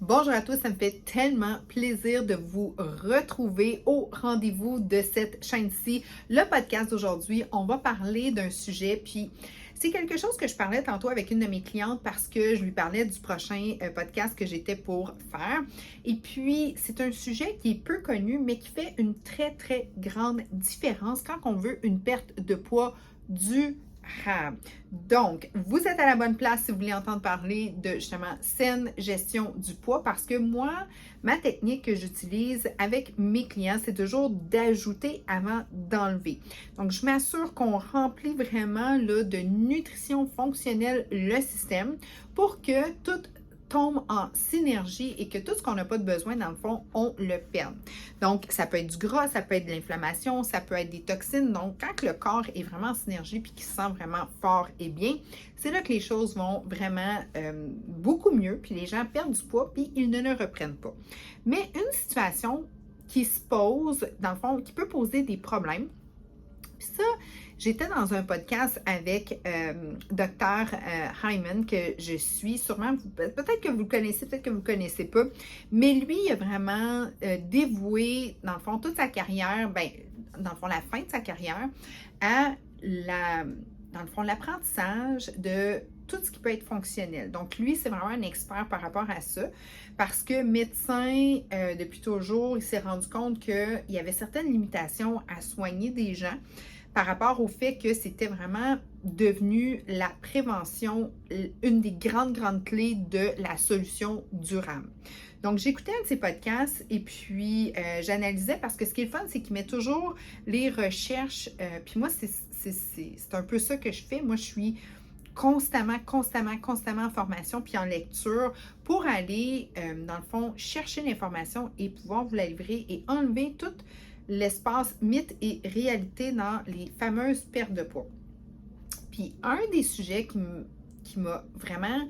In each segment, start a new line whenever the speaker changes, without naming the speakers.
Bonjour à tous, ça me fait tellement plaisir de vous retrouver au rendez-vous de cette chaîne-ci. Le podcast d'aujourd'hui, on va parler d'un sujet, puis c'est quelque chose que je parlais tantôt avec une de mes clientes parce que je lui parlais du prochain podcast que j'étais pour faire. Et puis, c'est un sujet qui est peu connu, mais qui fait une très, très grande différence quand on veut une perte de poids durable. Donc, vous êtes à la bonne place si vous voulez entendre parler de justement saine gestion du poids parce que moi, ma technique que j'utilise avec mes clients, c'est toujours d'ajouter avant d'enlever. Donc, je m'assure qu'on remplit vraiment là, de nutrition fonctionnelle le système pour que tout tombe en synergie et que tout ce qu'on n'a pas de besoin, dans le fond, on le perde. Donc, ça peut être du gras, ça peut être de l'inflammation, ça peut être des toxines. Donc, quand le corps est vraiment en synergie puis qu'il se sent vraiment fort et bien, c'est là que les choses vont vraiment beaucoup mieux, puis les gens perdent du poids puis ils ne le reprennent pas. Mais une situation qui se pose, dans le fond, qui peut poser des problèmes, puis ça, j'étais dans un podcast avec Dr. Hyman, que je suis sûrement, peut-être que vous le connaissez, peut-être que vous ne le connaissez pas, mais lui, il a vraiment dévoué, dans le fond, toute sa carrière, ben, dans le fond, la fin de sa carrière, à dans le fond, l'apprentissage de tout ce qui peut être fonctionnel. Donc, lui, c'est vraiment un expert par rapport à ça, parce que médecin, depuis toujours, il s'est rendu compte qu'il y avait certaines limitations à soigner des gens par rapport au fait que c'était vraiment devenu la prévention, une des grandes clés de la solution durable. Donc, j'écoutais un de ses podcasts et puis j'analysais parce que ce qui est le fun, c'est qu'il met toujours les recherches. Puis moi, c'est un peu ça que je fais. Moi, je suis constamment en formation puis en lecture pour aller, dans le fond, chercher l'information et pouvoir vous la livrer et enlever tout l'espace mythe et réalité dans les fameuses pertes de poids. Puis un des sujets qui m'a vraiment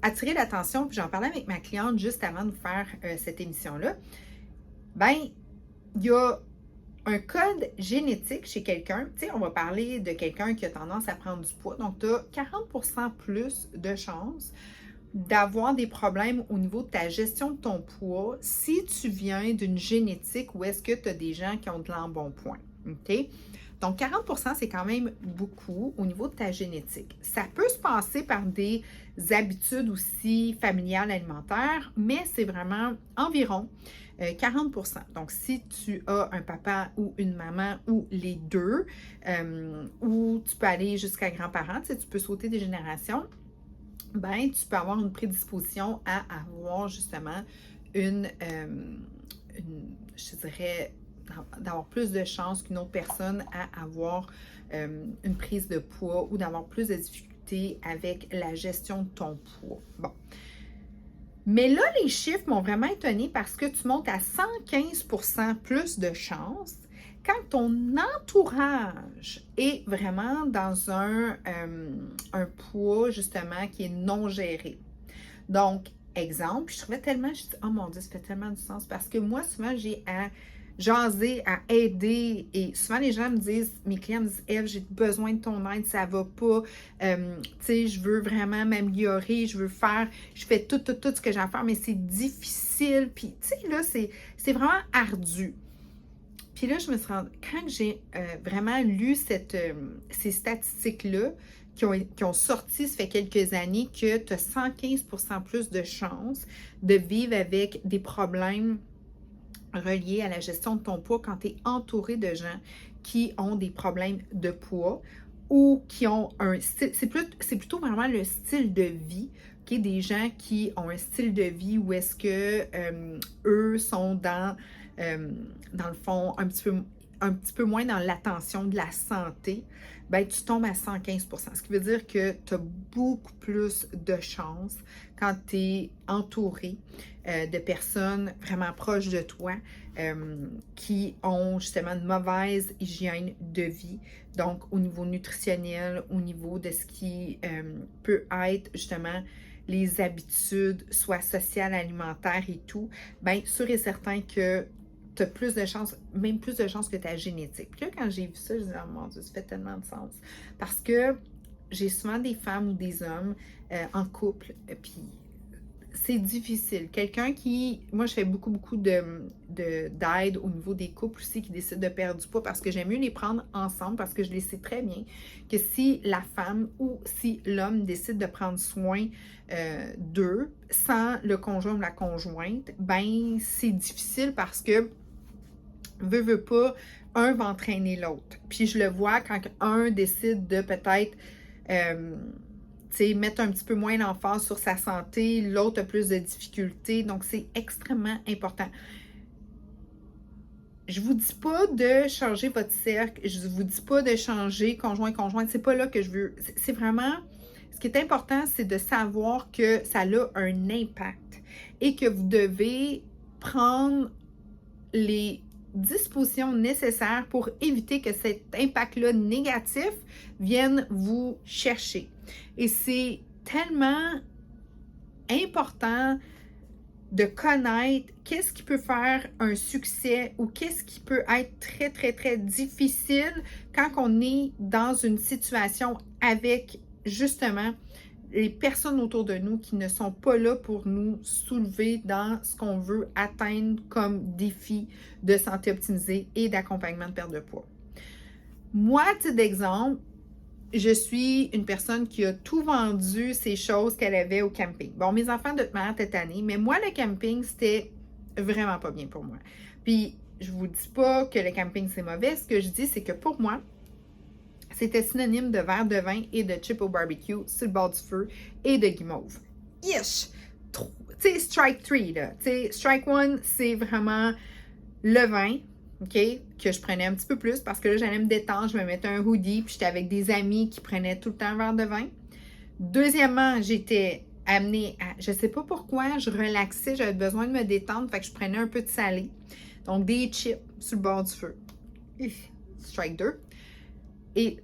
attiré l'attention, puis j'en parlais avec ma cliente juste avant de faire cette émission-là, ben il y a un code génétique chez quelqu'un. Tu sais, on va parler de quelqu'un qui a tendance à prendre du poids. Donc, tu as 40% plus de chances d'avoir des problèmes au niveau de ta gestion de ton poids si tu viens d'une génétique où est-ce que tu as des gens qui ont de l'embonpoint. OK? Donc, 40%, c'est quand même beaucoup au niveau de ta génétique. Ça peut se passer par des habitudes aussi familiales alimentaires, mais c'est vraiment environ 40%. Donc, si tu as un papa ou une maman ou les deux, ou tu peux aller jusqu'à grands-parents, tu sais, tu peux sauter des générations, ben, tu peux avoir une prédisposition à avoir justement je dirais, d'avoir plus de chances qu'une autre personne à avoir une prise de poids ou d'avoir plus de difficultés avec la gestion de ton poids. Bon. Mais là, les chiffres m'ont vraiment étonnée parce que tu montes à 115% plus de chances quand ton entourage est vraiment dans un poids, justement, qui est non géré. Donc, exemple, je trouvais tellement, je dis, oh mon Dieu, ça fait tellement du sens parce que moi, souvent, j'ai à jaser, à aider et souvent, les gens me disent, mes clients me disent, Ève, j'ai besoin de ton aide, ça va pas, tu sais, je veux vraiment m'améliorer, je fais tout ce que j'ai à faire, mais c'est difficile, puis, tu sais, là, c'est vraiment ardu. Puis là, je me suis rendue, quand j'ai vraiment lu ces statistiques-là qui ont sorti, ça fait quelques années, que tu as 115% plus de chances de vivre avec des problèmes reliés à la gestion de ton poids quand tu es entouré de gens qui ont des problèmes de poids ou qui ont un style, c'est plutôt vraiment le style de vie, okay? Des gens qui ont un style de vie où est-ce que eux sont dans le fond, un petit peu moins dans l'attention de la santé, ben, tu tombes à 115%. Ce qui veut dire que tu as beaucoup plus de chances quand tu es entouré de personnes vraiment proches de toi qui ont justement une mauvaise hygiène de vie. Donc, au niveau nutritionnel, au niveau de ce qui peut être justement les habitudes, soit sociales, alimentaires et tout, bien, sûr et certain que tu as plus de chances, même plus de chances que ta génétique. Puis là, quand j'ai vu ça, je me disais, oh mon Dieu, ça fait tellement de sens. Parce que j'ai souvent des femmes ou des hommes en couple, puis c'est difficile. Quelqu'un qui... Moi, je fais beaucoup d'aide au niveau des couples aussi qui décident de perdre du poids parce que j'aime mieux les prendre ensemble parce que je les sais très bien que si la femme ou si l'homme décide de prendre soin d'eux sans le conjoint ou la conjointe, ben c'est difficile parce que veut pas, un va entraîner l'autre. Puis je le vois quand un décide de peut-être mettre un petit peu moins l'emphase sur sa santé, l'autre a plus de difficultés. Donc, c'est extrêmement important. Je vous dis pas de changer votre cercle, je vous dis pas de changer conjointe, c'est pas là que je veux. C'est vraiment, ce qui est important, c'est de savoir que ça a un impact et que vous devez prendre les dispositions nécessaires pour éviter que cet impact-là négatif vienne vous chercher. Et c'est tellement important de connaître qu'est-ce qui peut faire un succès ou qu'est-ce qui peut être très difficile quand on est dans une situation avec justement les personnes autour de nous qui ne sont pas là pour nous soulever dans ce qu'on veut atteindre comme défi de santé optimisée et d'accompagnement de perte de poids. Moi, à titre d'exemple, je suis une personne qui a tout vendu ces choses qu'elle avait au camping. Bon, mes enfants de toute manière cette année, mais moi, le camping, c'était vraiment pas bien pour moi. Puis, je vous dis pas que le camping, c'est mauvais. Ce que je dis, c'est que pour moi, c'était synonyme de verre de vin et de chips au barbecue sur le bord du feu et de guimauve. Yes! Tu sais, strike 3, là. Tu sais, strike 1, c'est vraiment le vin, OK, que je prenais un petit peu plus parce que là, j'allais me détendre, je me mettais un hoodie, puis j'étais avec des amis qui prenaient tout le temps un verre de vin. Deuxièmement, j'étais amenée à, je sais pas pourquoi, je relaxais, j'avais besoin de me détendre, fait que je prenais un peu de salé. Donc, des chips sur le bord du feu. Strike 2. Et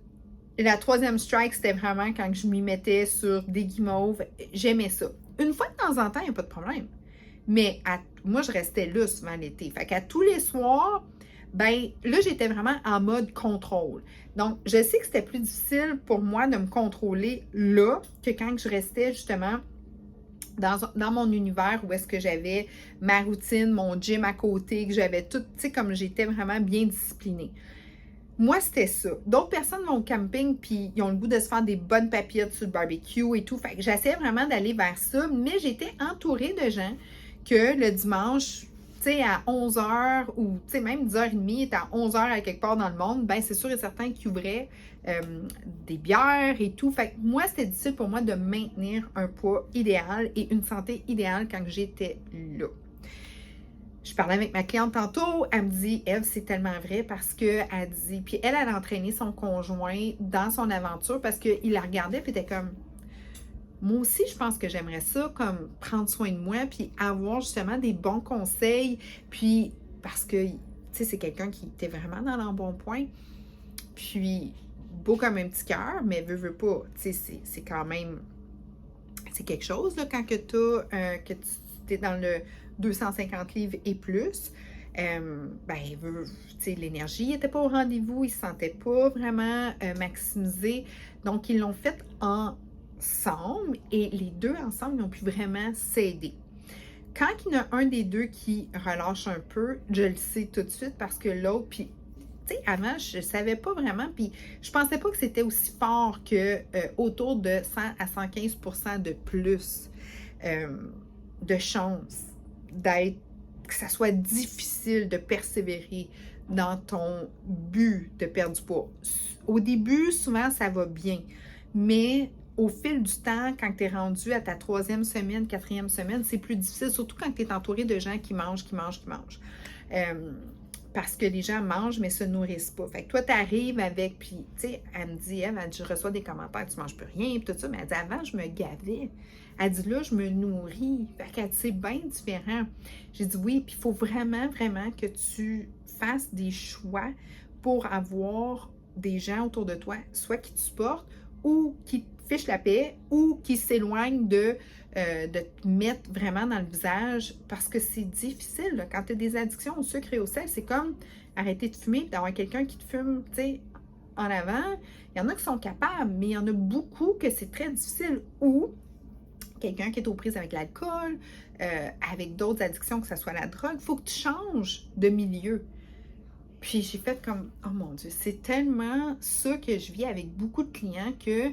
la troisième strike, c'était vraiment quand je m'y mettais sur des guimauves. J'aimais ça. Une fois de temps en temps, il n'y a pas de problème. Mais moi, je restais là souvent l'été. Fait qu'à tous les soirs, ben là, j'étais vraiment en mode contrôle. Donc, je sais que c'était plus difficile pour moi de me contrôler là que quand je restais justement dans mon univers où est-ce que j'avais ma routine, mon gym à côté, que j'avais tout, tu sais, comme j'étais vraiment bien disciplinée. Moi, c'était ça. D'autres personnes vont au camping puis ils ont le goût de se faire des bonnes papillettes sur le barbecue et tout. Fait que j'essayais vraiment d'aller vers ça, mais j'étais entourée de gens que le dimanche, tu sais, à 11h ou, tu sais, même 10h30, était à 11h à quelque part dans le monde, ben c'est sûr et certain qu'ils ouvraient des bières et tout. Fait que moi, c'était difficile pour moi de maintenir un poids idéal et une santé idéale quand j'étais là. Je parlais avec ma cliente tantôt, elle me dit, Eve, c'est tellement vrai parce que elle dit, puis elle a entraîné son conjoint dans son aventure parce qu'il la regardait puis était comme, moi aussi, je pense que j'aimerais ça, comme prendre soin de moi puis avoir justement des bons conseils, puis parce que, tu sais, c'est quelqu'un qui était vraiment dans l'embonpoint, puis beau comme un petit cœur, mais veut pas, tu sais, c'est quand même, c'est quelque chose, là, quand que tu es dans le 250 livres et plus, l'énergie n'était pas au rendez-vous, ils ne se sentaient pas vraiment maximisés. Donc, ils l'ont fait ensemble et les deux ensemble n'ont pu vraiment s'aider. Quand il y en a un des deux qui relâche un peu, je le sais tout de suite parce que l'autre, puis tu sais, avant, je ne savais pas vraiment, puis je pensais pas que c'était aussi fort que autour de 100 à 115% de plus de chances que ça soit difficile de persévérer dans ton but de perdre du poids. Au début, souvent, ça va bien, mais au fil du temps, quand tu es rendu à ta 3e semaine, 4e semaine, c'est plus difficile, surtout quand tu es entouré de gens qui mangent. Parce que les gens mangent, mais se nourrissent pas. Fait que toi, tu arrives avec, puis, tu sais, elle me dit, elle dit, je reçois des commentaires, tu manges plus rien, puis tout ça, mais elle dit, avant, je me gavais. Elle dit, là, je me nourris. Fait qu'elle dit, c'est bien différent. J'ai dit, oui, puis il faut vraiment que tu fasses des choix pour avoir des gens autour de toi, soit qui te supportent, ou qui te fichent la paix, ou qui s'éloignent de te mettre vraiment dans le visage parce que c'est difficile. Là. Quand tu as des addictions au sucre et au sel, c'est comme arrêter de fumer et d'avoir quelqu'un qui te fume, tu sais, en avant. Il y en a qui sont capables, mais il y en a beaucoup que c'est très difficile. Ou quelqu'un qui est aux prises avec l'alcool, avec d'autres addictions, que ce soit la drogue, il faut que tu changes de milieu. Puis j'ai fait comme, oh mon Dieu, c'est tellement ça que je vis avec beaucoup de clients que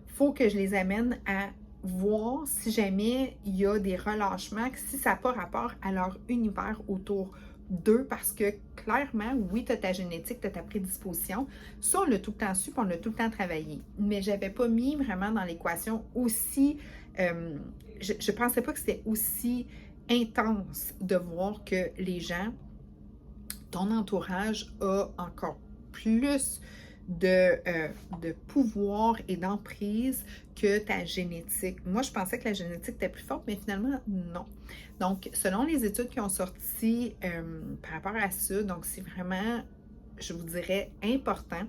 faut que je les amène à voir si jamais il y a des relâchements, si ça n'a pas rapport à leur univers autour d'eux, parce que clairement, oui, tu as ta génétique, tu as ta prédisposition. Ça, on l'a tout le temps su, puis on l'a tout le temps travaillé. Mais je n'avais pas mis vraiment dans l'équation aussi, je ne pensais pas que c'était aussi intense de voir que les gens, ton entourage a encore plus de pouvoir et d'emprise que ta génétique. Moi, je pensais que la génétique était plus forte, mais finalement, non. Donc, selon les études qui ont sorti par rapport à ça, donc c'est vraiment, je vous dirais, important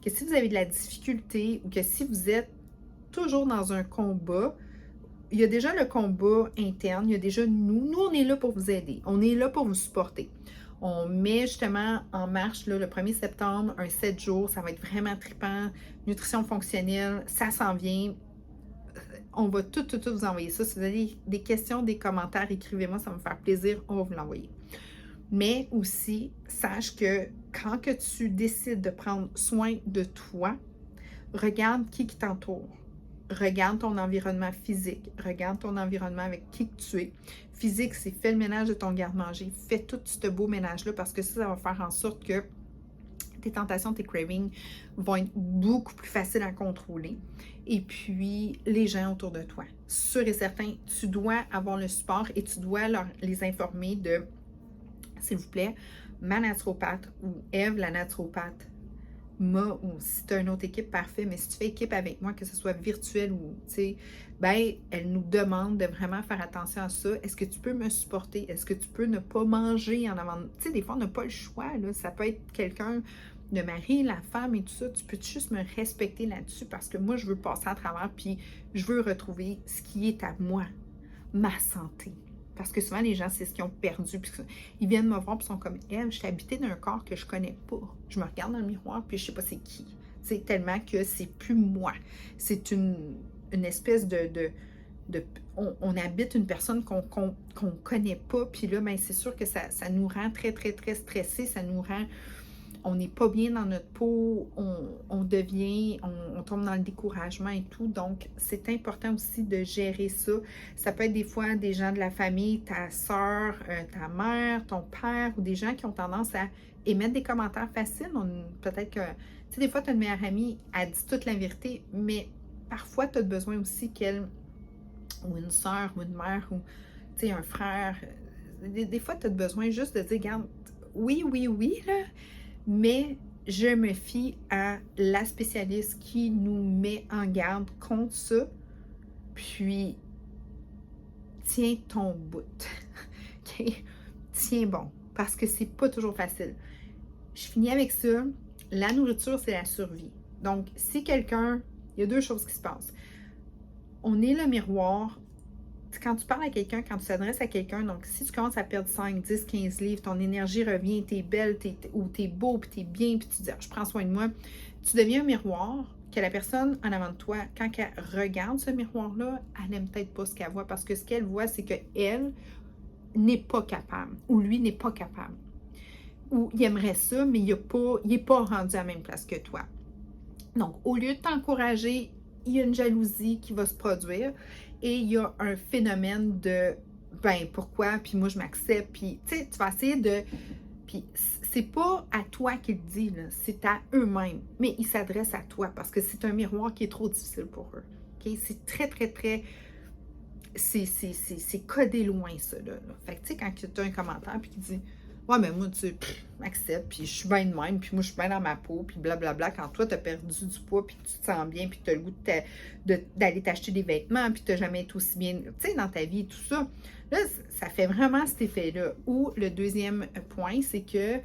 que si vous avez de la difficulté ou que si vous êtes toujours dans un combat, il y a déjà le combat interne, il y a déjà nous. Nous, on est là pour vous aider. On est là pour vous supporter. On met justement en marche là, le 1er septembre, un 7 jours. Ça va être vraiment trippant. Nutrition fonctionnelle, ça s'en vient. On va tout vous envoyer ça. Si vous avez des questions, des commentaires, écrivez-moi, ça va me faire plaisir. On va vous l'envoyer. Mais aussi, sache que quand que tu décides de prendre soin de toi, regarde qui t'entoure. Regarde ton environnement physique, regarde ton environnement avec qui tu es. Physique, c'est fais le ménage de ton garde-manger, fais tout ce beau ménage-là parce que ça va faire en sorte que tes tentations, tes cravings vont être beaucoup plus faciles à contrôler. Et puis, les gens autour de toi, sûr et certain, tu dois avoir le support et tu dois les informer de, s'il vous plaît, ma naturopathe ou Ève, la naturopathe, ou si tu as une autre équipe, parfait, mais si tu fais équipe avec moi, que ce soit virtuel ou, tu sais, ben, elle nous demande de vraiment faire attention à ça. Est-ce que tu peux me supporter? Est-ce que tu peux ne pas manger en avant? Tu sais, des fois, on n'a pas le choix, là. Ça peut être quelqu'un, le mari, la femme et tout ça. Tu peux juste me respecter là-dessus parce que moi, je veux passer à travers puis je veux retrouver ce qui est à moi, ma santé. Parce que souvent, les gens, c'est ce qu'ils ont perdu. Puis ils viennent me voir et sont comme, elle, je suis habitée d'un corps que je connais pas. Je me regarde dans le miroir puis je sais pas c'est qui. C'est tellement que c'est plus moi. C'est une espèce on habite une personne qu'on connaît pas. Puis là, ben, c'est sûr que ça nous rend très, très, très stressés. Ça nous rend... On n'est pas bien dans notre peau, on tombe dans le découragement et tout. Donc, c'est important aussi de gérer ça. Ça peut être des fois des gens de la famille, ta soeur, ta mère, ton père, ou des gens qui ont tendance à émettre des commentaires faciles. Peut-être que, tu sais, des fois, tu as une meilleure amie, elle dit toute la vérité, mais parfois, tu as besoin aussi qu'elle, ou une soeur, ou une mère, ou, tu sais, un frère, des fois, tu as besoin juste de dire, regarde, oui, là, mais je me fie à la spécialiste qui nous met en garde contre ça. Puis, tiens ton bout. OK? Tiens bon. Parce que c'est pas toujours facile. Je finis avec ça. La nourriture, c'est la survie. Donc, si quelqu'un... Il y a deux choses qui se passent. On est le miroir. Quand tu parles à quelqu'un, quand tu t'adresses à quelqu'un, donc si tu commences à perdre 5, 10, 15 livres, ton énergie revient, t'es belle, ou t'es beau, puis t'es bien, puis tu dis, je prends soin de moi, tu deviens un miroir que la personne en avant de toi, quand elle regarde ce miroir-là, elle n'aime peut-être pas ce qu'elle voit, parce que ce qu'elle voit, c'est qu'elle n'est pas capable, ou lui n'est pas capable. Ou il aimerait ça, mais il n'est pas rendu à la même place que toi. Donc, au lieu de t'encourager, il y a une jalousie qui va se produire et il y a un phénomène de ben pourquoi, puis moi je m'accepte, puis tu sais, tu vas essayer de... Puis c'est pas à toi qu'il le dit, c'est à eux-mêmes, mais ils s'adressent à toi parce que c'est un miroir qui est trop difficile pour eux. Okay? C'est très, très, très... C'est codé loin, ça, là. Fait que tu sais, quand tu as un commentaire puis qui dit ouais, mais moi, tu m'acceptes, puis je suis bien de même, puis moi, je suis bien dans ma peau, puis blablabla. Quand toi, tu as perdu du poids, puis tu te sens bien, puis tu as le goût d'aller t'acheter des vêtements, puis tu n'as jamais été aussi bien, tu sais, dans ta vie, tout ça. Là, ça fait vraiment cet effet-là. Ou le deuxième point, c'est que,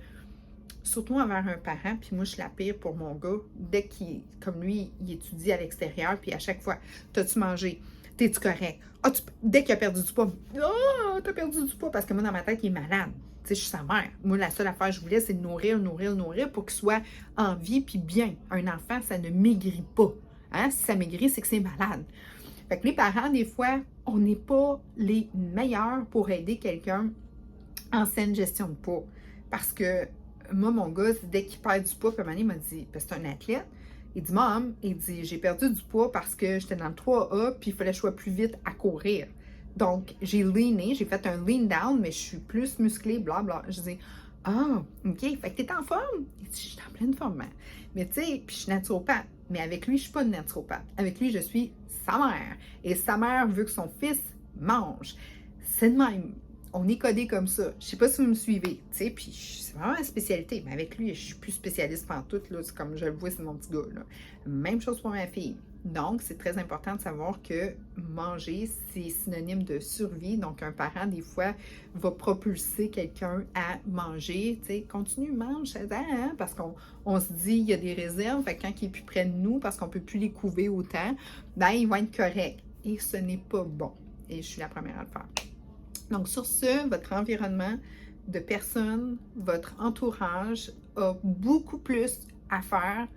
surtout envers un parent, puis moi, je suis la pire pour mon gars, dès qu'il, comme lui, il étudie à l'extérieur, puis à chaque fois, t'as-tu mangé? T'es-tu correct? Dès qu'il a perdu du poids, t'as perdu du poids, parce que moi, dans ma tête, il est malade. Tu sais, je suis sa mère. Moi, la seule affaire que je voulais, c'est de nourrir pour qu'il soit en vie puis bien. Un enfant, ça ne maigrit pas. Hein? Si ça maigrit, c'est que c'est malade. Fait que les parents, des fois, on n'est pas les meilleurs pour aider quelqu'un en saine gestion de poids. Parce que moi, mon gars, dès qu'il perd du poids, puis à un moment donné, il m'a dit, parce que c'est un athlète, il dit, Mom, il dit, j'ai perdu du poids parce que j'étais dans le 3A, puis il fallait que je sois plus vite à courir. Donc, j'ai leané, j'ai fait un lean down, mais je suis plus musclée, blablabla. Je dis, ah, OK, fait que t'es en forme? Il dit, je suis en pleine forme. Hein. Mais tu sais, puis je suis naturopathe. Mais avec lui, je suis pas une naturopathe. Avec lui, je suis sa mère. Et sa mère veut que son fils mange. C'est de même. On est codé comme ça. Je sais pas si vous me suivez, tu sais, puis c'est vraiment ma spécialité. Mais avec lui, je suis plus spécialiste pantoute, là. C'est comme je le vois, c'est mon petit gars, là. Même chose pour ma fille. Donc, c'est très important de savoir que manger, c'est synonyme de survie. Donc, un parent, des fois, va propulser quelqu'un à manger. Tu sais, continue, mange, ça hein? Parce qu'on se dit, il y a des réserves. Fait que quand il est plus près de nous, parce qu'on ne peut plus les couver autant, ben, il va être correct. Et ce n'est pas bon. Et je suis la première à le faire. Donc, sur ce, votre environnement de personnes, votre entourage a beaucoup plus à faire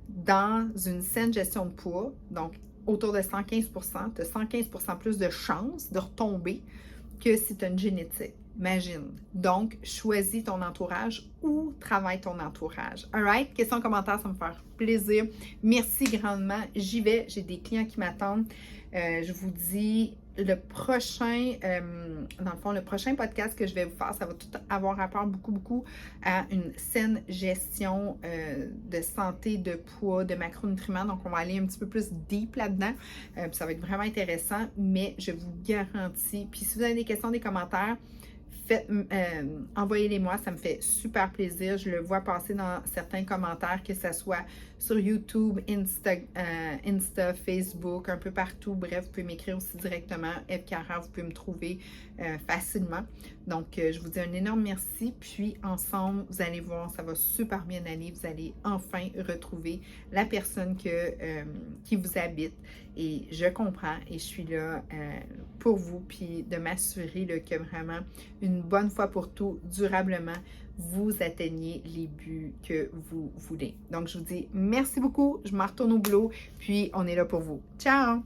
dans une saine gestion de poids, donc autour de 115 tu as 115 plus de chances de retomber que si tu as une génétique. Imagine. Donc, choisis ton entourage ou travaille ton entourage. Alright? Question, commentaire, ça me fait plaisir. Merci grandement. J'y vais. J'ai des clients qui m'attendent. Je vous dis le prochain, dans le fond, le prochain podcast que je vais vous faire, ça va tout avoir rapport beaucoup à une saine gestion de santé, de poids, de macronutriments. Donc, on va aller un petit peu plus deep là-dedans. Ça va être vraiment intéressant, mais je vous garantis. Puis, si vous avez des questions, des commentaires, envoyez-les-moi, ça me fait super plaisir. Je le vois passer dans certains commentaires, que ce soit sur YouTube, Insta, Facebook, un peu partout. Bref, vous pouvez m'écrire aussi directement. Eve Carrère, vous pouvez me trouver facilement. Donc, je vous dis un énorme merci. Puis, ensemble, vous allez voir, ça va super bien aller. Vous allez enfin retrouver la personne qui vous habite. Et je comprends et je suis là pour vous, puis de m'assurer que vraiment, une bonne fois pour tout, durablement, vous atteignez les buts que vous voulez. Donc, je vous dis merci beaucoup. Je me retourne au boulot, puis on est là pour vous. Ciao!